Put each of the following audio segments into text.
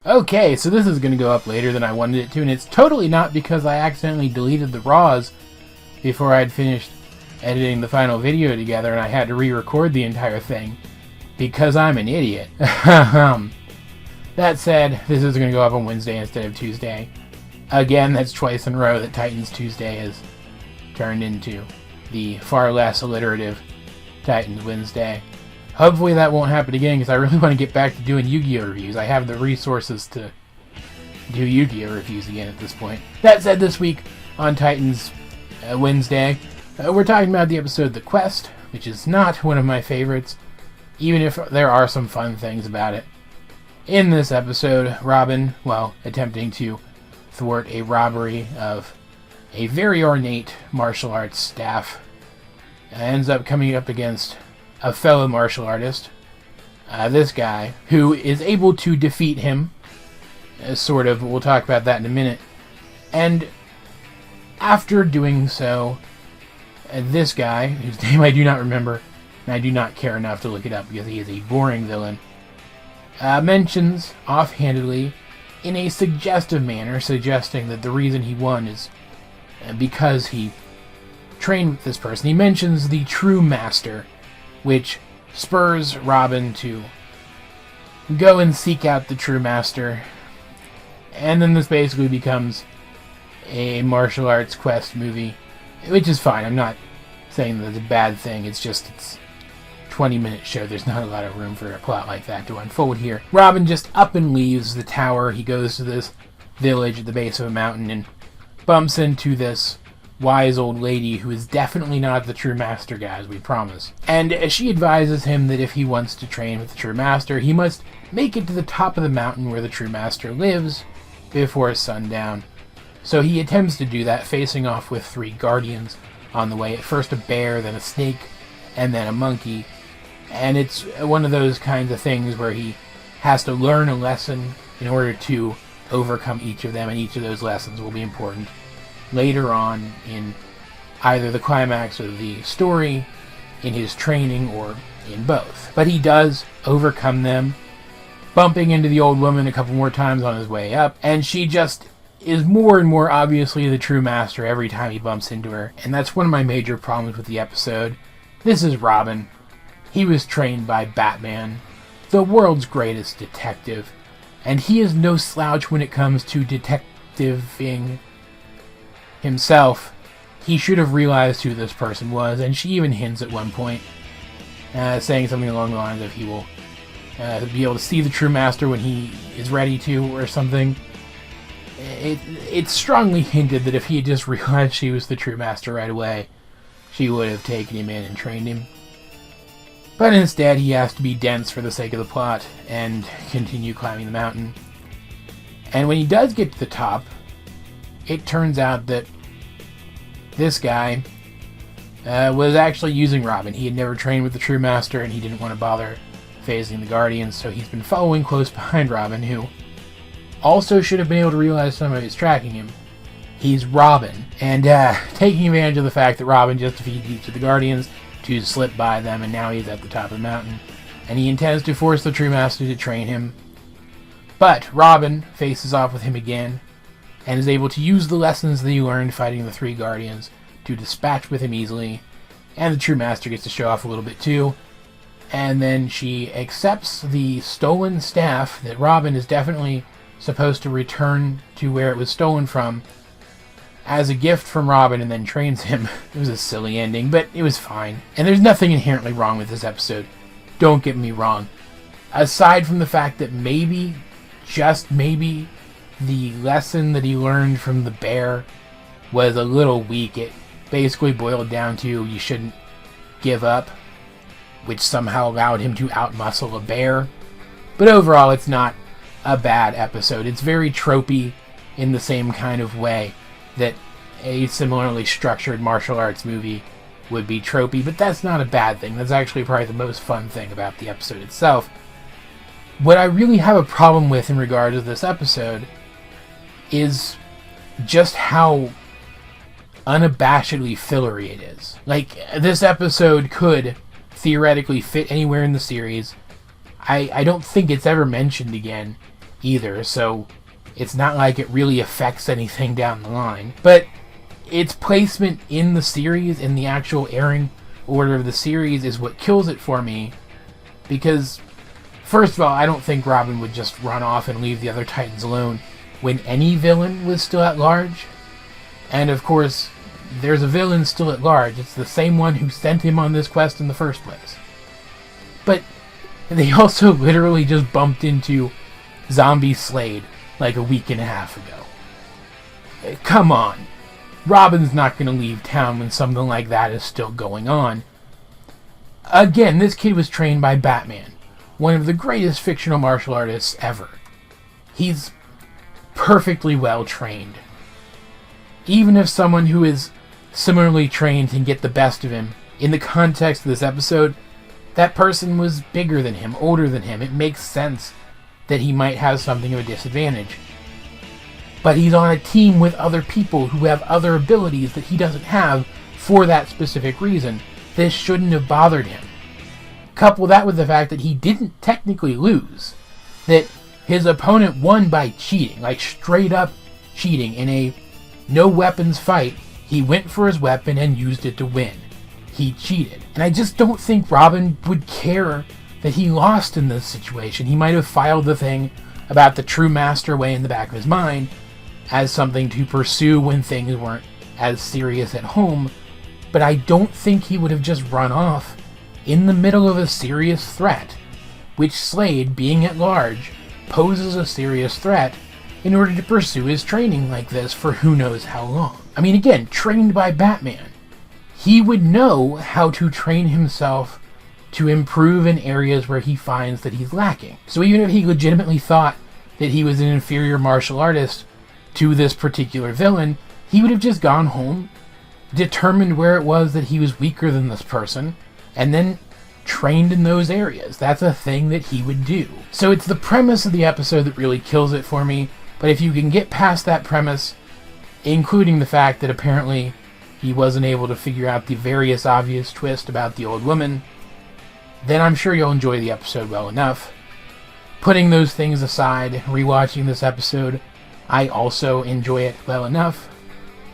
Okay, so this is going to go up later than I wanted it to, and it's totally not because I accidentally deleted the raws before I'd finished editing the final video together and I had to re-record the entire thing, because I'm an idiot. That said, this is going to go up on Wednesday instead of Tuesday. Again, that's twice in a row that Titans Tuesday has turned into the far less alliterative Titans Wednesday. Hopefully that won't happen again, because I really want to get back to doing Yu-Gi-Oh! Reviews. I have the resources to do Yu-Gi-Oh! Reviews again at this point. That said, this week on Titans Wednesday, we're talking about the episode The Quest, which is not one of my favorites, even if there are some fun things about it. In this episode, Robin, while attempting to thwart a robbery of a very ornate martial arts staff, ends up coming up against a fellow martial artist, this guy, who is able to defeat him, sort of. We'll talk about that in a minute. And after doing so, this guy, whose name I do not remember, and I do not care enough to look it up because he is a boring villain, mentions offhandedly, in a suggestive manner, suggesting that the reason he won is because he trained with this person. He mentions the true master, which spurs Robin to go and seek out the true master. And then this basically becomes a martial arts quest movie, which is fine. I'm not saying that it's a bad thing. It's just, it's a 20-minute show. There's not a lot of room for a plot like that to unfold here. Robin just up and leaves the tower. He goes to this village at the base of a mountain and bumps into this wise old lady who is definitely not the true master, guys, we promise. And she advises him that if he wants to train with the true master, he must make it to the top of the mountain where the true master lives before sundown. So he attempts to do that, facing off with 3 guardians on the way. At first a bear, then a snake, and then a monkey. And it's one of those kinds of things where he has to learn a lesson in order to overcome each of them, and each of those lessons will be important later on in either the climax of the story, in his training, or in both. But he does overcome them, bumping into the old woman a couple more times on his way up, and she just is more and more obviously the true master every time he bumps into her. And that's one of my major problems with the episode. This is Robin. He was trained by Batman, the world's greatest detective, and he is no slouch when it comes to detectiving himself. He should have realized who this person was, and she even hints at one point, saying something along the lines of he will be able to see the true master when he is ready to, or something. It's strongly hinted that if he had just realized she was the true master right away, she would have taken him in and trained him. But instead, he has to be dense for the sake of the plot and continue climbing the mountain. And when he does get to the top, it turns out that this guy was actually using Robin. He had never trained with the true master, and he didn't want to bother phasing the guardians, so he's been following close behind Robin, who also should have been able to realize somebody was tracking him. He's Robin, and taking advantage of the fact that Robin just defeated each of the guardians to slip by them, and now he's at the top of the mountain, and he intends to force the true master to train him. But Robin faces off with him again, and is able to use the lessons that he learned fighting the 3 guardians to dispatch with him easily, and the true master gets to show off a little bit too. And then she accepts the stolen staff that Robin is definitely supposed to return to where it was stolen from as a gift from Robin, and then trains him. It was a silly ending, but it was fine. And there's nothing inherently wrong with this episode. Don't get me wrong. Aside from the fact that maybe, just maybe, the lesson that he learned from the bear was a little weak. It basically boiled down to you shouldn't give up, which somehow allowed him to outmuscle a bear. But overall, it's not a bad episode. It's very tropey in the same kind of way that a similarly structured martial arts movie would be tropey, but that's not a bad thing. That's actually probably the most fun thing about the episode itself. What I really have a problem with in regard to this episode is just how unabashedly fillery it is. Like, this episode could theoretically fit anywhere in the series. I don't think it's ever mentioned again either, so it's not like it really affects anything down the line. But its placement in the series, in the actual airing order of the series, is what kills it for me. Because, first of all, I don't think Robin would just run off and leave the other Titans alone when any villain was still at large. And of course, there's a villain still at large. It's the same one who sent him on this quest in the first place. But they also literally just bumped into Zombie Slade like a week and a half ago. Come on. Robin's not going to leave town when something like that is still going on. Again, this kid was trained by Batman, one of the greatest fictional martial artists ever. He's perfectly well trained. Even if someone who is similarly trained can get the best of him, in the context of this episode, that person was bigger than him, older than him. It makes sense that he might have something of a disadvantage. But he's on a team with other people who have other abilities that he doesn't have for that specific reason. This shouldn't have bothered him. Couple that with the fact that he didn't technically lose. That his opponent won by cheating, like straight up cheating in a no weapons fight. He went for his weapon and used it to win. He cheated. And I just don't think Robin would care that he lost in this situation. He might have filed the thing about the true master way in the back of his mind as something to pursue when things weren't as serious at home, but I don't think he would have just run off in the middle of a serious threat, which Slade, being at large, poses a serious threat in order to pursue his training like this for who knows how long. I mean, again, trained by Batman. He would know how to train himself to improve in areas where he finds that he's lacking. So even if he legitimately thought that he was an inferior martial artist to this particular villain, he would have just gone home, determined where it was that he was weaker than this person, and then trained in those areas. That's a thing that he would do. So it's the premise of the episode that really kills it for me, but if you can get past that premise, including the fact that apparently he wasn't able to figure out the various obvious twist about the old woman, then I'm sure you'll enjoy the episode well enough. Putting those things aside, rewatching this episode, I also enjoy it well enough.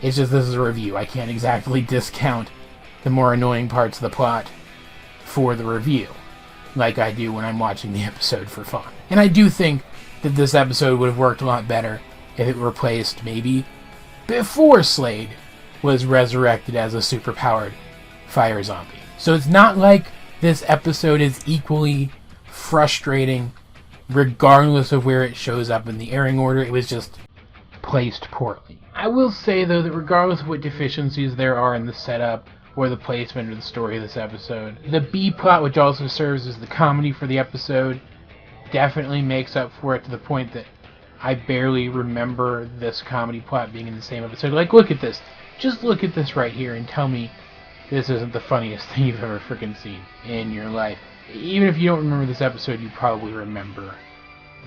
It's just this is a review. I can't exactly discount the more annoying parts of the plot for the review, like I do when I'm watching the episode for fun. And I do think that this episode would have worked a lot better if it were placed maybe before Slade was resurrected as a superpowered fire zombie. So it's not like this episode is equally frustrating regardless of where it shows up in the airing order. It was just placed poorly. I will say, though, that regardless of what deficiencies there are in the setup or the placement or the story of this episode, the B plot, which also serves as the comedy for the episode, definitely makes up for it to the point that I barely remember this comedy plot being in the same episode. Like, look at this. Just look at this right here and tell me this isn't the funniest thing you've ever freaking seen in your life. Even if you don't remember this episode, you probably remember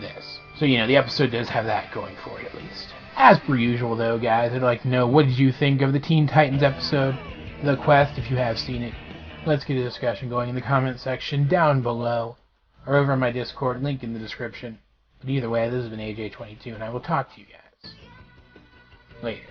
this. So, you know, the episode does have that going for it, at least. As per usual, though, guys, I'd like to know, what did you think of the Teen Titans episode, The Quest, if you have seen it? Let's get a discussion going in the comment section down below, or over on my Discord, link in the description. But either way, this has been AJ22, and I will talk to you guys later.